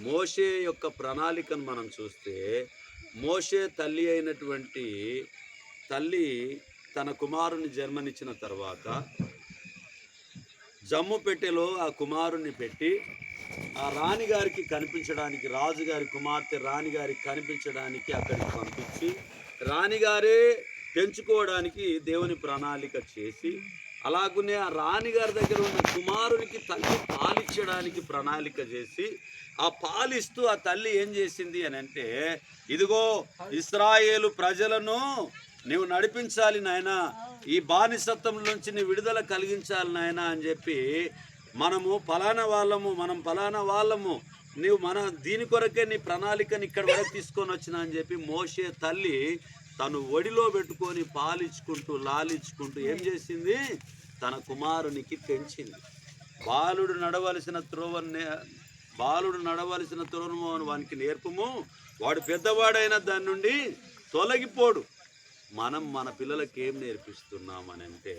మోషే యొక్క ప్రణాళికను మనం చూస్తే, మోషే తల్లి అయినటువంటి తల్లి తన కుమారుని జన్మనిచ్చిన తర్వాత జమ్ము పెట్టెలో ఆ కుమారుణ్ణి పెట్టి ఆ రాణిగారికి కనిపించడానికి, రాజుగారి కుమార్తె రాణిగారికి కనిపించడానికి అక్కడికి పంపించి, రాణిగారే పెంచుకోవడానికి దేవుని ప్రణాళిక చేసి, అలాగునే ఆ రాణిగారి దగ్గర ఉన్న కుమారునికి తల్లి పాలిచ్చడానికి ప్రణాళిక చేసి, ఆ పాలిస్తూ ఆ తల్లి ఏం చేసింది అని అంటే, ఇదిగో ఇశ్రాయేలు ప్రజలను నీవు నడిపించాలి నాయన, ఈ బానిసత్వం నుంచి నీ విడుదల కలిగించాలి నాయన అని చెప్పి, మనం ఫలానా వాళ్ళము, నీవు మన దీని కొరకే నీ ప్రణాళికని ఇక్కడ వరకు తీసుకొని వచ్చినా అని చెప్పి మోషే తల్లి తను ఒడిలో పెట్టుకొని పాలించుకుంటూ లాలించుకుంటూ ఏం చేసింది, తన కుమారునికి పెంచింది. బాలుడు నడవలసిన త్రోవను వానికి నేర్పము, వాడు పెద్దవాడైన దాని నుండి తొలగిపోడు. మనం మన పిల్లలకి ఏం నేర్పిస్తున్నామని అంటే,